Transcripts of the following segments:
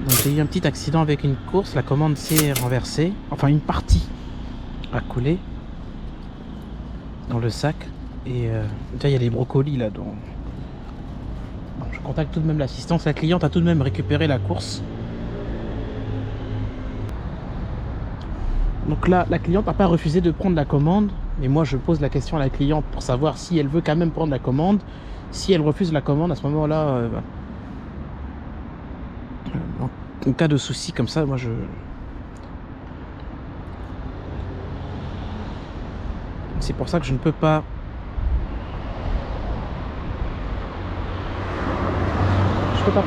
Donc j'ai eu un petit accident avec une course, la commande s'est renversée, enfin une partie a coulé dans le sac et il y a les brocolis là. Donc je contacte tout de même l'assistance, la cliente a tout de même récupéré la course. Donc là la cliente n'a pas refusé de prendre la commande, mais moi je pose la question à la cliente pour savoir si elle veut quand même prendre la commande. Si elle refuse la commande, à ce moment là en cas de souci comme ça, moi c'est pour ça que je ne peux pas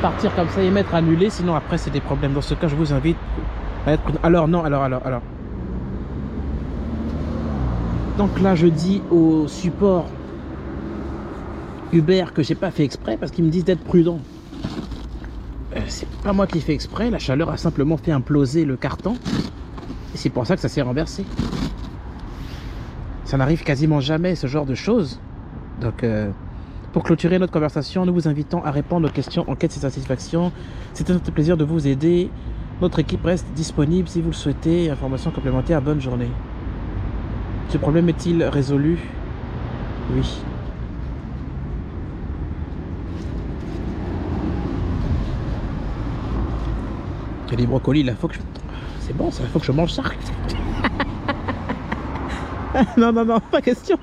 partir comme ça et mettre annulé, sinon après c'est des problèmes. Dans ce cas, je vous invite à être... Alors non, alors donc là je dis au support Uber que j'ai pas fait exprès parce qu'ils me disent d'être prudent. C'est pas moi qui fais exprès, la chaleur a simplement fait imploser le carton et c'est pour ça que ça s'est renversé. Ça n'arrive quasiment jamais ce genre de choses. Donc pour clôturer notre conversation, nous vous invitons à répondre aux questions en quête de satisfaction. C'était notre plaisir de vous aider. Notre équipe reste disponible si vous le souhaitez. Informations complémentaires, bonne journée. Ce problème est-il résolu? Oui. Il y a des brocolis là, faut que je... C'est bon ça, faut que je mange ça. Non, pas question.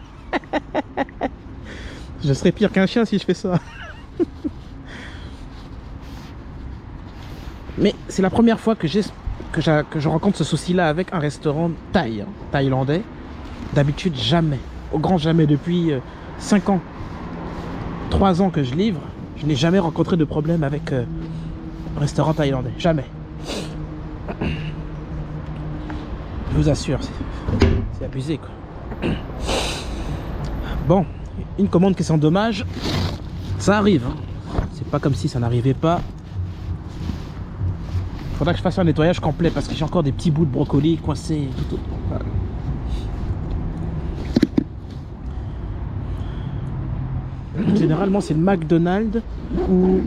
Je serais pire qu'un chien si je fais ça. Mais c'est la première fois que je rencontre ce souci-là avec un restaurant thaïlandais. D'habitude, jamais. Au grand jamais. Depuis 5 ans, 3 ans que je livre, je n'ai jamais rencontré de problème avec un restaurant thaïlandais. Jamais. Je vous assure, c'est abusé quoi. Bon, une commande qui s'endommage, ça arrive. Hein. C'est pas comme si ça n'arrivait pas. Faudra que je fasse un nettoyage complet parce que j'ai encore des petits bouts de brocoli coincés tout autour. Voilà. Généralement, c'est le McDonald's ou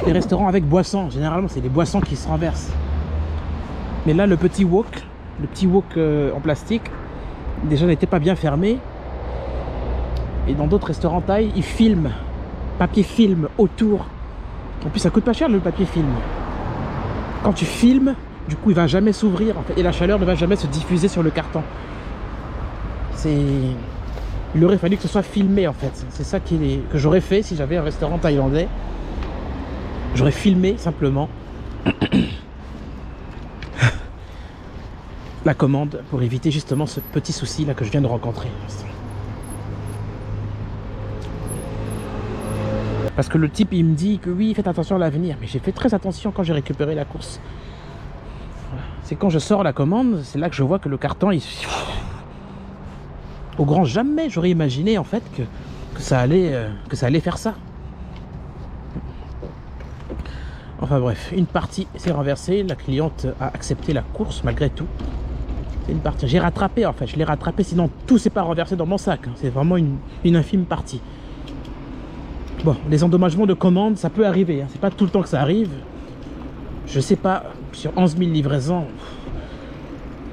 les restaurants avec boissons. Généralement, c'est les boissons qui se renversent. Mais là, le petit wok en plastique, déjà n'était pas bien fermé. Et dans d'autres restaurants thaï, ils filment, papier film autour. En plus, ça coûte pas cher le papier film. Quand tu filmes, du coup, il va jamais s'ouvrir en fait, et la chaleur ne va jamais se diffuser sur le carton. Il aurait fallu que ce soit filmé en fait. C'est ça que j'aurais fait si j'avais un restaurant thaïlandais. J'aurais filmé simplement la commande pour éviter justement ce petit souci là que je viens de rencontrer. Parce que le type il me dit que oui, faites attention à l'avenir, mais j'ai fait très attention quand j'ai récupéré la course. C'est quand je sors la commande, c'est là que je vois que le carton il... Au grand jamais j'aurais imaginé en fait que ça allait faire ça. Enfin bref, une partie s'est renversée, la cliente a accepté la course malgré tout. C'est une partie. J'ai rattrapé en fait, je l'ai rattrapé, sinon tout s'est pas renversé dans mon sac. Hein. C'est vraiment une infime partie. Bon, les endommagements de commandes, ça peut arriver. Hein. C'est pas tout le temps que ça arrive. Je sais pas, sur 11 000 livraisons,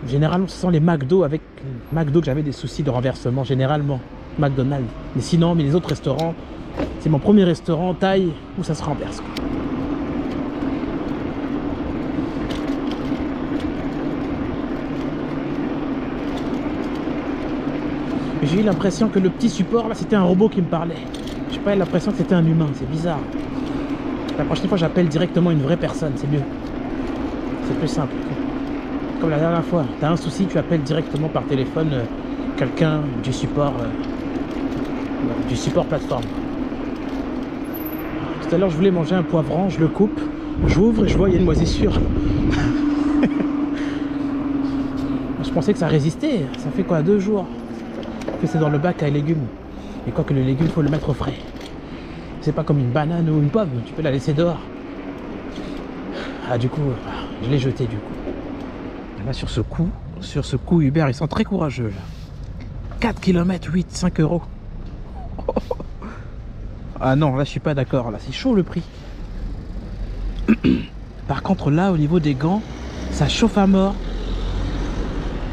généralement ce sont les McDo que j'avais des soucis de renversement, généralement. McDonald's. Mais sinon, les autres restaurants, c'est mon premier restaurant thaï où ça se renverse. Quoi. J'ai eu l'impression que le petit support là c'était un robot qui me parlait. J'ai pas eu l'impression que c'était un humain, c'est bizarre. La prochaine fois j'appelle directement une vraie personne, c'est mieux. C'est plus simple. Comme la dernière fois, t'as un souci, tu appelles directement par téléphone quelqu'un du support plateforme. Tout à l'heure je voulais manger un poivron, je le coupe, j'ouvre et je vois il y a une moisissure. Je pensais que ça résistait, ça fait quoi 2 jours que c'est dans le bac à légumes. Et quoi que le légume, faut le mettre au frais. C'est pas comme une banane ou une pomme, tu peux la laisser dehors. Ah du coup, je l'ai jeté du coup. Là sur ce coup, Uber, ils sont très courageux là. 4 km, 8, 5 euros. Ah non, là je suis pas d'accord, là c'est chaud le prix. Par contre là, au niveau des gants, ça chauffe à mort.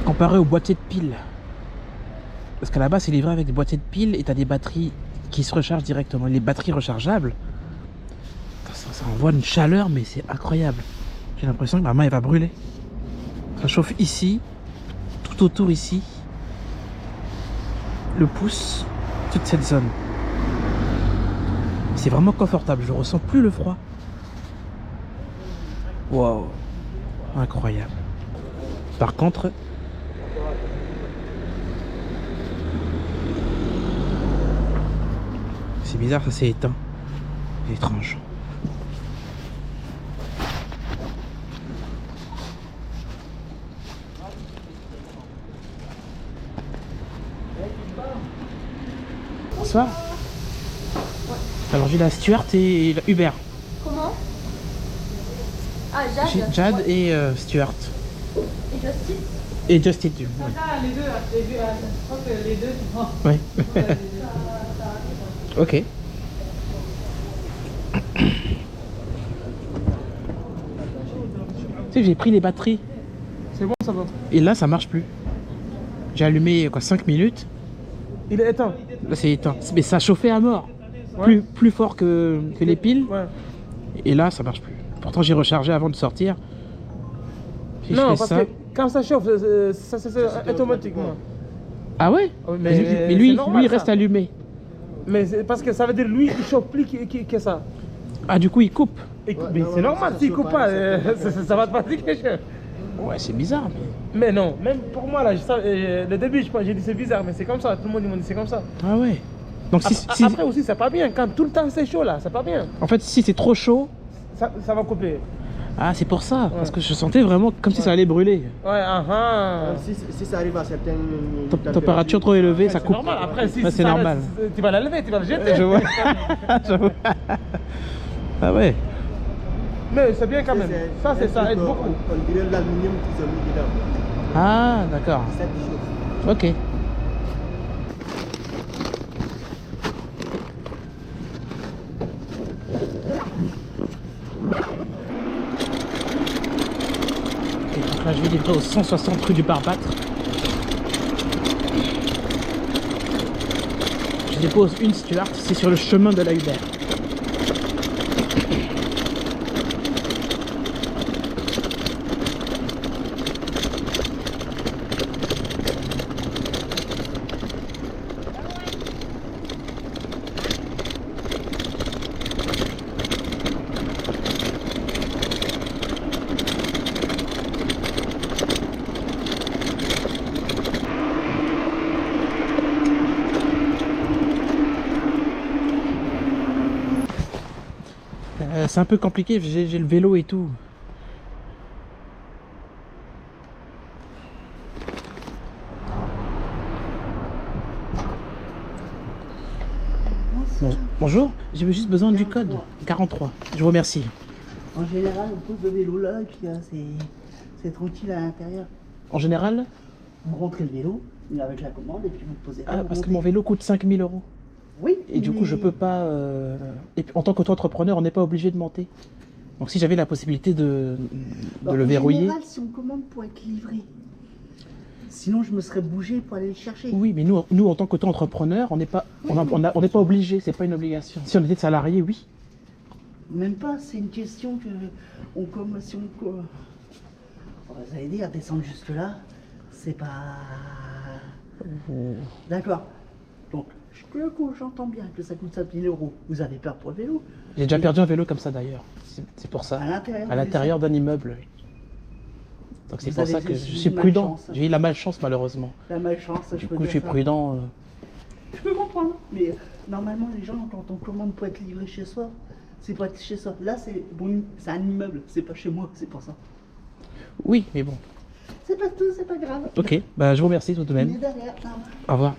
Comparé aux boîtiers de piles. Parce qu'à la base c'est livré avec des boîtiers de piles et t'as des batteries qui se rechargent directement. Les batteries rechargeables, ça envoie une chaleur mais c'est incroyable. J'ai l'impression que ma main elle va brûler. Ça chauffe ici, tout autour ici, le pouce, toute cette zone. C'est vraiment confortable, je ressens plus le froid. Waouh, incroyable. Par contre, c'est bizarre, ça s'est éteint. C'est étrange. Bonsoir. Alors j'ai la Stuart et la Uber. Comment? Ah, Jade. J'ai Jade et Stuart. Et Justice. Et Justin. Ouais. Ah, les deux, je crois que les deux, tu vois. Ouais. Ok. Tu sais, j'ai pris les batteries. C'est bon, ça va. Et là, ça marche plus. J'ai allumé quoi 5 minutes. Il est éteint. Là, c'est éteint. Mais ça chauffait à mort. Ouais. Plus fort que les piles. Ouais. Et là, ça marche plus. Pourtant, j'ai rechargé avant de sortir. Si je Non, fais parce ça... que quand ça chauffe, ça c'est automatiquement. Ah ouais, Oui, mais c'est lui, normal, il ça. reste allumé. Mais c'est parce que ça veut dire lui, il chauffe plus que ça. Ah, du coup, il coupe. Mais c'est normal, s'il coupe pas, ça va te fatiguer, chef. Ouais, c'est bizarre. Mais... Mais non, même pour moi, là, le début, j'ai dit c'est bizarre, mais c'est comme ça, tout le monde m'a dit c'est comme ça. Ah ouais. Donc, Après aussi, c'est pas bien, quand tout le temps c'est chaud, là, c'est pas bien. en fait, si c'est trop chaud, Ça va couper. ah, c'est pour ça. Parce que je sentais vraiment comme si ça allait brûler. Ouais, Si ça arrive à certaines Température trop élevée, ça C'est coupe. normal, après, si Ouais, c'est ça normal. reste, tu vas la lever, tu vas la jeter. Je vois. Je vois. Ah ouais. Mais c'est bien quand même. Ça aide beaucoup. On dirait l'aluminium qui se met dedans. Ah, d'accord. C'est ça qui chauffe. Ok. Et donc là, je vais livrer au 160 rue du Barbâtre. Je dépose une Stuart, c'est sur le chemin de la Uber. C'est un peu compliqué, j'ai le vélo et tout. Bonjour, j'ai juste besoin du code 43. Je vous remercie. En général, on pose le vélo là et puis c'est tranquille à l'intérieur. En général, Vous rentrez le vélo avec la commande et puis vous posez là. ah, vous parce que montez. mon vélo coûte 5000 €. Oui. Et du coup, je peux pas. Et puis, en tant qu'auto-entrepreneur, on n'est pas obligé de monter. Donc, si j'avais la possibilité de le verrouiller. En général, si on commande pour être livré. Sinon, je me serais bougé pour aller le chercher. Oui, mais nous en tant qu'auto-entrepreneur, on n'est pas, on n'est pas obligé. C'est pas une obligation. Si on était salarié, oui. Même pas, c'est une question que on comme si on. Vous allez dire, descendre juste là, c'est pas. D'accord. Donc, j'entends bien que ça coûte 5000 €. Vous avez peur pour le vélo. J'ai déjà perdu un vélo comme ça d'ailleurs. C'est pour ça. À l'intérieur. À l'intérieur d'un immeuble. Oui. Donc c'est Vous pour avez ça que eu je suis une prudent. malchance. J'ai eu la malchance malheureusement. La malchance, Du je peux coup, je dire suis ça. prudent. Je peux comprendre, mais normalement les gens quand on commande pour être livré chez soi, c'est pas être chez soi. Là c'est bon, c'est un immeuble, c'est pas chez moi, c'est pour ça. Oui, mais bon. C'est pas tout, c'est pas grave. Ok, bah je vous remercie tout de On est même. derrière, ça va. Au revoir.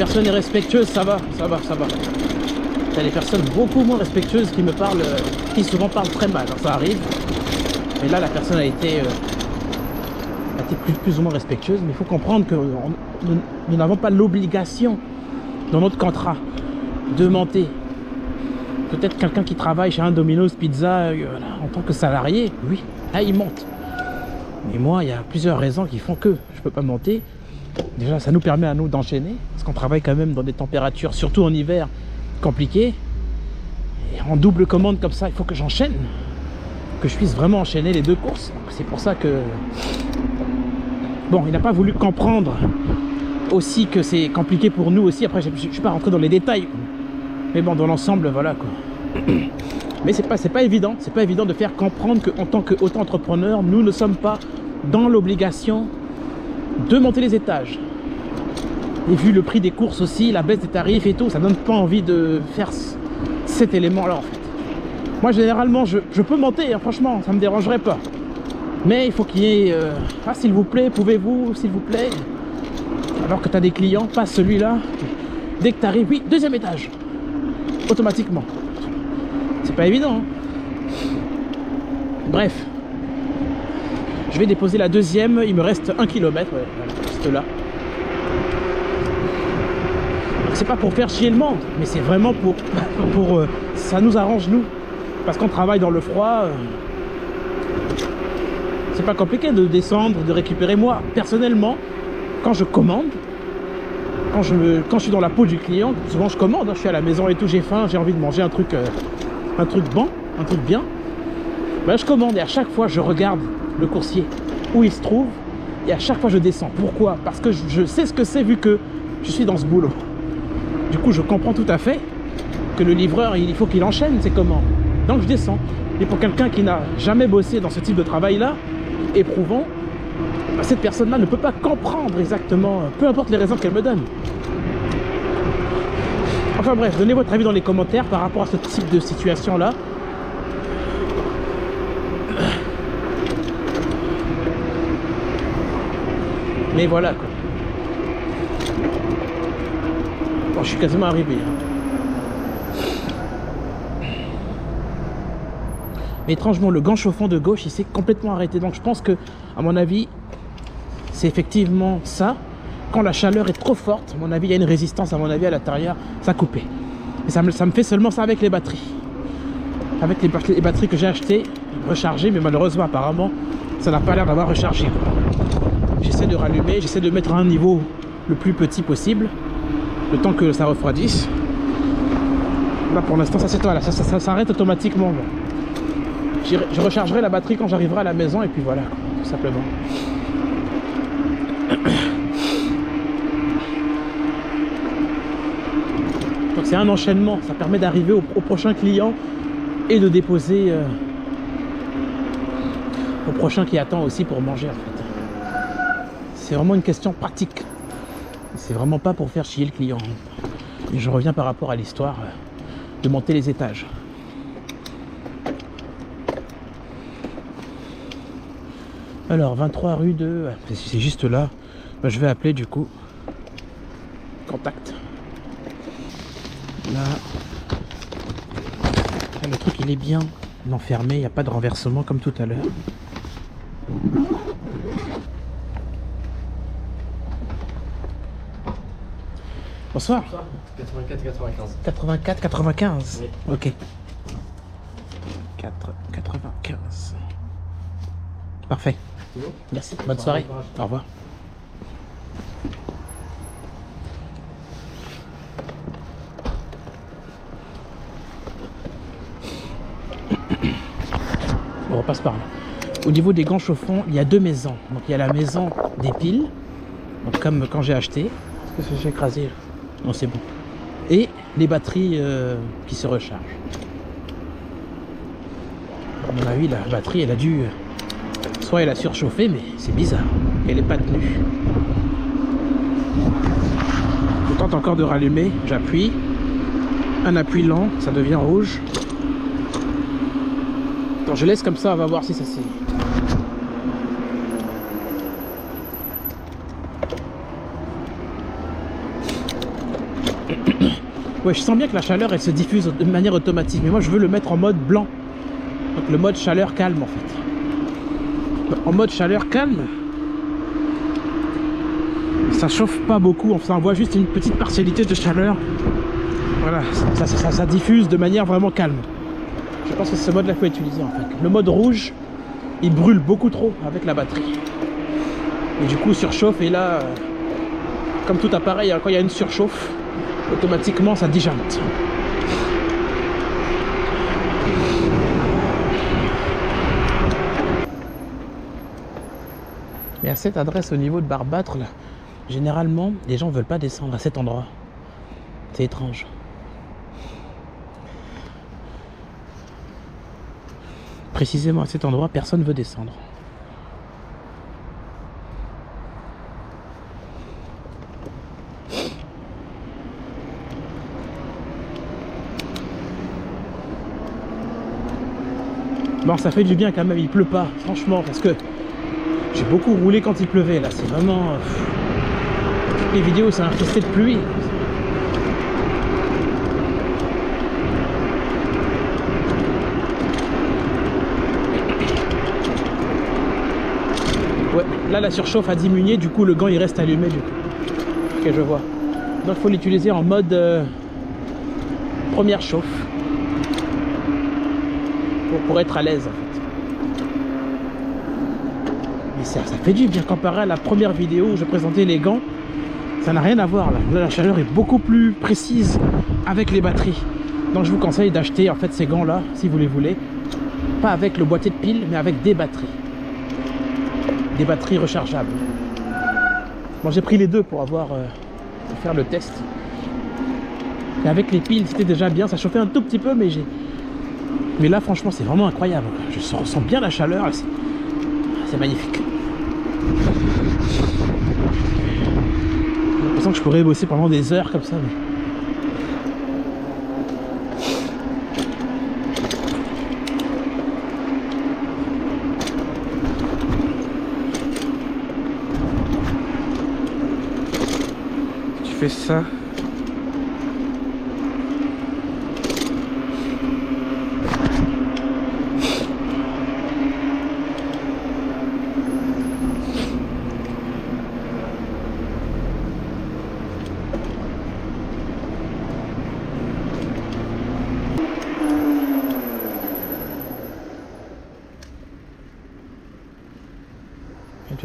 personne est respectueuse, ça va. T'as des personnes beaucoup moins respectueuses qui me parlent, qui souvent parlent très mal, hein, ça arrive. Mais là, la personne a été plus ou moins respectueuse, mais il faut comprendre que nous n'avons pas l'obligation, dans notre contrat, de monter. Peut-être quelqu'un qui travaille chez un Domino's Pizza en tant que salarié, oui, là il monte. Mais moi, il y a plusieurs raisons qui font que je ne peux pas monter. Déjà, ça nous permet à nous d'enchaîner, parce qu'on travaille quand même dans des températures, surtout en hiver, compliquées. Et en double commande comme ça, il faut que j'enchaîne, que je puisse vraiment enchaîner les deux courses. C'est pour ça que... Bon, il n'a pas voulu comprendre aussi que c'est compliqué pour nous aussi. Après, je ne suis pas rentré dans les détails. Mais bon, dans l'ensemble, voilà quoi. Mais c'est pas évident. C'est pas évident de faire comprendre qu'en tant qu'auto-entrepreneur, nous ne sommes pas dans l'obligation de monter les étages. Et vu le prix des courses aussi, la baisse des tarifs et tout, ça donne pas envie de faire cet élément-là en fait. Moi, généralement, je peux monter, hein, franchement, ça me dérangerait pas. Mais il faut qu'il y ait... ah, s'il vous plaît, pouvez-vous, s'il vous plaît. Alors que tu as des clients, pas celui-là. Dès que tu arrives, oui, deuxième étage. Automatiquement. C'est pas évident. Hein. Bref. Je vais déposer la deuxième. Il me reste 1 km. Ouais, juste là. C'est pas pour faire chier le monde, mais c'est vraiment pour ça nous arrange nous. Parce qu'on travaille dans le froid. C'est pas compliqué de descendre, de récupérer. Moi, personnellement, quand je commande, quand je suis dans la peau du client, souvent je commande, hein, je suis à la maison et tout, j'ai faim, j'ai envie de manger un truc bon, un truc bien. Ben, je commande et à chaque fois je regarde le coursier où il se trouve et à chaque fois je descends. Pourquoi? Parce que je sais ce que c'est vu que je suis dans ce boulot. Du coup, je comprends tout à fait que le livreur, il faut qu'il enchaîne ses commandes. Donc je descends. Et pour quelqu'un qui n'a jamais bossé dans ce type de travail-là, éprouvant, ben, cette personne-là ne peut pas comprendre exactement, peu importe les raisons qu'elle me donne. Enfin bref, donnez votre avis dans les commentaires par rapport à ce type de situation-là. Mais voilà quoi. Bon, je suis quasiment arrivé. Mais étrangement, le gant chauffant de gauche, il s'est complètement arrêté. Donc je pense que, à mon avis, c'est effectivement ça. Quand la chaleur est trop forte, à mon avis, il y a une résistance, à mon avis, à l'intérieur, ça a coupé. Et ça me fait seulement ça avec les batteries. Avec les batteries que j'ai achetées, rechargées, mais malheureusement, apparemment, ça n'a pas l'air d'avoir rechargé. J'essaie de rallumer, j'essaie de mettre à un niveau le plus petit possible, le temps que ça refroidisse. Là, pour l'instant, ça s'arrête automatiquement. Bon. Je rechargerai la batterie quand j'arriverai à la maison, et puis voilà, tout simplement. Donc c'est un enchaînement, ça permet d'arriver au prochain client et de déposer au prochain qui attend aussi pour manger en fait. C'est vraiment une question pratique. C'est vraiment pas pour faire chier le client. Et je reviens par rapport à l'histoire de monter les étages. Alors 23 rue de... c'est juste là. Ben, je vais appeler du coup. Contact. Là, le truc il est bien enfermé, il n'y a pas de renversement comme tout à l'heure. Bonsoir. 84 95. Oui. Ok. 95. Parfait. Merci. Bonne soirée. Au revoir. On repasse par là. Au niveau des gants chauffants, il y a 2 maisons. Donc il y a la maison des piles, donc comme quand j'ai acheté. Est-ce que j'ai écrasé? Non, c'est bon. Et les batteries qui se rechargent. À mon avis, la batterie, elle a dû... soit elle a surchauffé, mais c'est bizarre. Elle n'est pas tenue. Je tente encore de rallumer. J'appuie. Un appui lent, ça devient rouge. Donc je laisse comme ça, on va voir si ça c'est... Ouais, je sens bien que la chaleur elle se diffuse de manière automatique, mais moi je veux le mettre en mode blanc. Donc le mode chaleur calme en fait. En mode chaleur calme, ça chauffe pas beaucoup, ça envoie juste une petite partialité de chaleur. Voilà, ça diffuse de manière vraiment calme. Je pense que c'est ce mode là qu'il faut utiliser en fait. Le mode rouge, il brûle beaucoup trop avec la batterie. Et du coup surchauffe, et là, comme tout appareil, quand il y a une surchauffe, automatiquement ça disjoncte. Mais à cette adresse au niveau de Barbâtre là, généralement les gens ne veulent pas descendre à cet endroit. C'est étrange. Précisément à cet endroit, personne ne veut descendre. Bon, ça fait du bien quand même, il pleut pas, franchement, parce que j'ai beaucoup roulé quand il pleuvait, là, c'est vraiment... Toutes les vidéos, c'est infesté de pluie. Ouais, là, la surchauffe a diminué, du coup, le gant, il reste allumé, du coup. Ok, je vois. Donc, il faut l'utiliser en mode première chauffe. Pour être à l'aise, en fait. Mais ça fait du bien comparé à la première vidéo où je présentais les gants. Ça n'a rien à voir là. Là, la chaleur est beaucoup plus précise avec les batteries. Donc je vous conseille d'acheter en fait ces gants là si vous les voulez. Pas avec le boîtier de piles, mais avec des batteries. Des batteries rechargeables. Bon, j'ai pris les deux pour faire le test. Et avec les piles, c'était déjà bien. Ça chauffait un tout petit peu, mais là, franchement, c'est vraiment incroyable. Je ressens bien la chaleur. C'est magnifique. J'ai l'impression que je pourrais bosser pendant des heures comme ça. Mais... tu fais ça.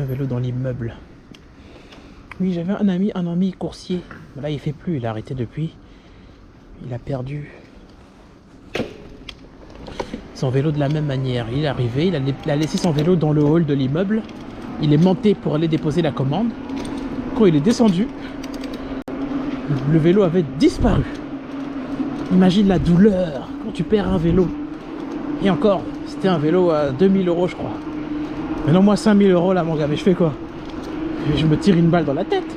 Un vélo dans l'immeuble. Oui, j'avais un ami coursier. Mais là, il fait plus. Il a arrêté depuis. Il a perdu son vélo de la même manière. Il est arrivé, il a laissé son vélo dans le hall de l'immeuble. Il est monté pour aller déposer la commande. Quand il est descendu, le vélo avait disparu. Imagine la douleur quand tu perds un vélo. Et encore, c'était un vélo à 2000 €, je crois. Maintenant, moi, 5000 € là, mon gars, mais je fais quoi? Je me tire une balle dans la tête.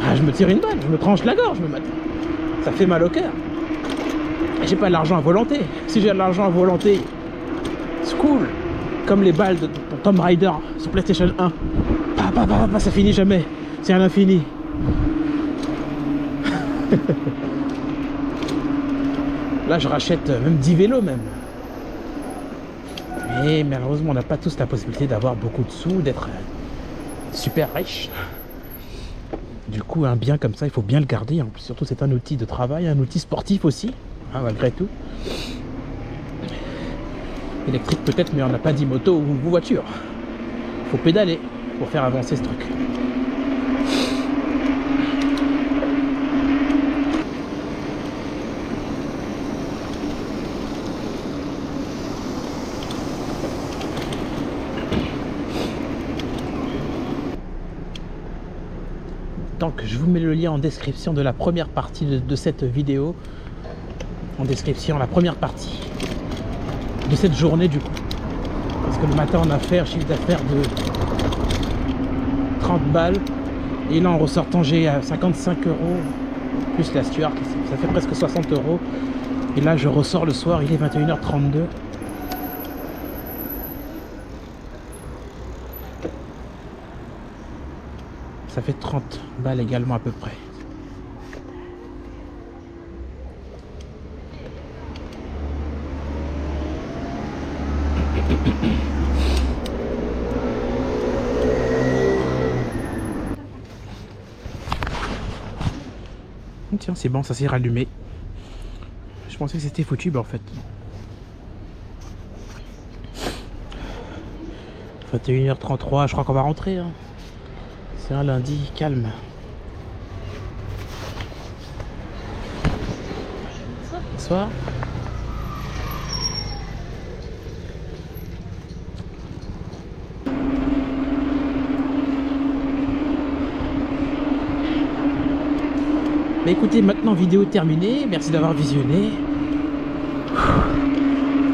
Ah, je me tire une balle, je me tranche la gorge, ça fait mal au cœur. Et j'ai pas de l'argent à volonté. Si j'ai de l'argent à volonté, c'est cool. Comme les balles de Tomb Raider sur PlayStation 1. Ça finit jamais. C'est à l'infini. Là, je rachète même 10 vélos même. Mais malheureusement, on n'a pas tous la possibilité d'avoir beaucoup de sous, d'être super riche. Du coup, un bien comme ça, il faut bien le garder. En plus, surtout, c'est un outil de travail, un outil sportif aussi, hein, malgré tout. Électrique peut-être, mais on n'a pas dit moto ou voiture. Il faut pédaler pour faire avancer ce truc. Donc je vous mets le lien en description de la première partie de cette vidéo. En description, la première partie de cette journée du coup. Parce que le matin on a fait un chiffre d'affaires de 30 balles. Et là en ressortant j'ai 55 € plus la steward, ça fait presque 60 €. Et là je ressors le soir, il est 21h32. Ça fait 30 balles également à peu près. Tiens, c'est bon, ça s'est rallumé. Je pensais que c'était foutu, en fait. 21h33, je crois qu'on va rentrer. Hein. C'est un lundi calme. Bonsoir. Mais écoutez, maintenant vidéo terminée, merci d'avoir visionné.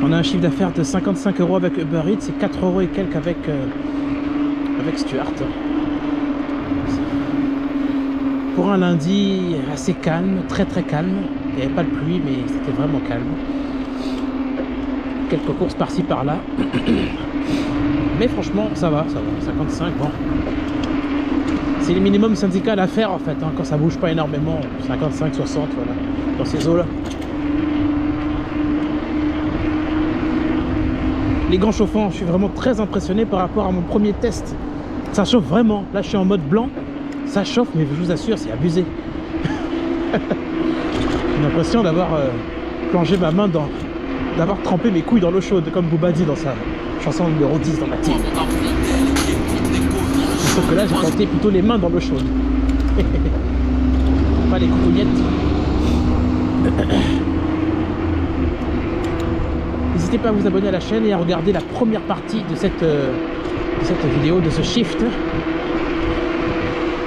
On a un chiffre d'affaires de 55 € avec Uber Eats et 4 € et quelques avec Stuart. Pour un lundi assez calme, très calme. Il n'y avait pas de pluie, mais c'était vraiment calme. Quelques courses par-ci par-là. Mais franchement, ça va. 55, bon. C'est le minimum syndical à faire en fait, hein, quand ça bouge pas énormément. 55, 60, voilà. Dans ces eaux-là. Les grands chauffants, je suis vraiment très impressionné par rapport à mon premier test. Ça chauffe vraiment. Là, je suis en mode blanc. Ça chauffe, mais je vous assure, c'est abusé. J'ai l'impression d'avoir plongé ma main dans... d'avoir trempé mes couilles dans l'eau chaude, comme Booba dit dans sa chanson numéro 10 dans ma team. Sauf que là, j'ai planté plutôt les mains dans l'eau chaude. Pas les coucougnettes. N'hésitez pas à vous abonner à la chaîne et à regarder la première partie de cette vidéo, de ce shift.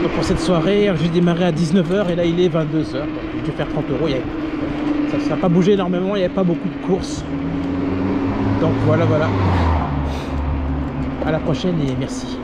Donc pour cette soirée, j'ai démarré à 19h et là il est 22h. Je vais faire 30 €. Ça n'a pas bougé énormément, il n'y avait pas beaucoup de courses. Donc voilà. À la prochaine et merci.